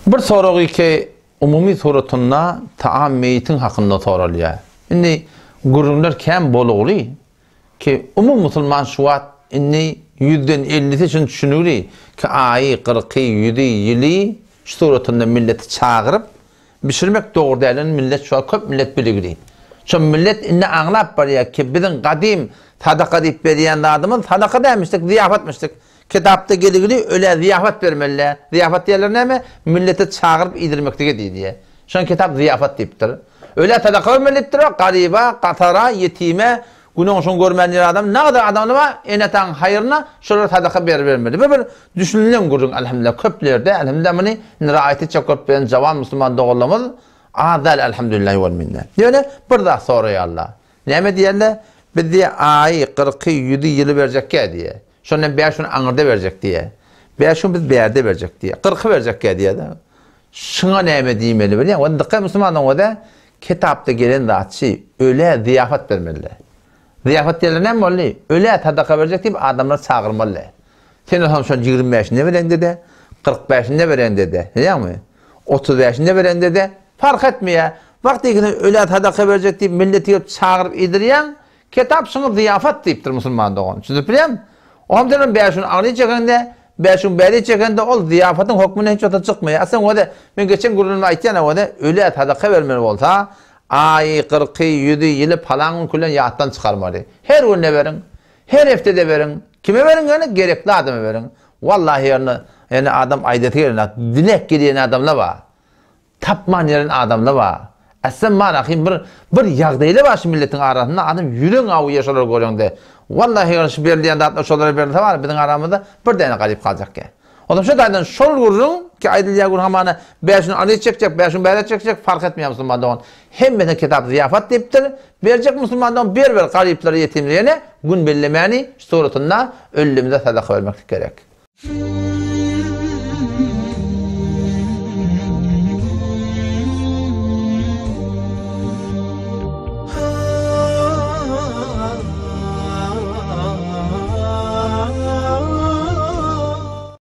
Bir soruğu ki umumi sorutunna taam meyitin hakkında sorulıyor. Şimdi gururlar kem boluğulu ki umum musulman şuat inni 100'den 50'si için düşünülüyor ki ayı 40'ı 100'ü yılı şu sorutunna milleti çağırıp pişirmek doğru değil. Millet şu an köp millet biligili. Şu millet inni anlap var ya ki bizim kadim sadaka deyip veriyen adamın sadaka demiştik, ziyafatmıştık. Kitapta geligili öyle ziyafat vermeliler. Ziyafat diyorlar ne mi? Milleti çağırıp idirmekte diye. Şu an kitap ziyafat deyiptir. Öyle sadaka vermelidir. Gariba, katara, yetime, günün son görmeyenler adam. Ne kadar adamı var? Enetan hayırına şöyle sadaka vermeli. Böyle düşünülen gurun elhamdülillah. Köplerde elhamdülillah beni nirayeti çok köpleyen cavan Müslüman doğulamız. Adal elhamdülillah vel minnet. Yani bir daha soruyor Allah. Ne mi diyorlar? Bir diye ayı 40'ı 100'ü yılı verecek ya diye. Sonra bir şunu anırda verecek diye. Bir şunu biz bir yerde verecek diye. 40'ı verecek ya diye de. Şuna ne mi diyemeli böyle. O dikkat Müslümanın o da kitapta gelen zatçı öyle ziyafat vermeli. Ziyafat diyorlar ne mi oluyor? Öyle sadaka verecek deyip adamlar çağırmalı. Sen o zaman şu an 25'inde veren dedi. 45'inde veren dedi. Değil mi? 35'inde veren dedi. Fark etmiyor. Vakti öyle sadaka verecek deyip milleti çağırıp idiriyen kitap şunu ziyafat deyiptir Müslüman doğan. Siz biliyor musun? O hamdının bir şunu ağlayacakında, bir şunu beğenecekinde ol ziyafatın hükmüne hiç orta çıkmıyor. Aslında o da ben geçen gururuma aytiyana o da öyle sadaka vermeli olsa ay 40'ı 100'ü yılı falan kullan yağıttan çıkarmalı. Her günde verin, her haftada verin. Kime verin yani? Gerekli adama verin. Vallahi yani adam aideti yerine dilek gidiyen adamla var. Tapman yerin adamla var. Aslında manakim bir yağdayla var şu milletin arasında adam yürün avu yaşarlar görüyordu. Vallahi şu belediyenin de atmışları belediye var bizim aramızda bir tane garip kalacak ki. O zaman şu daydan şol gururun ki aydılya gurur hamana beşini anı çekecek, beşini beyre çekecek fark etmiyor Müslümandan. Hem de kitap ziyafat deyiptir. Verecek Müslümandan bir garipleri yetimlerine gün bellemeni suretinde ölümüze sadaka vermek gerek.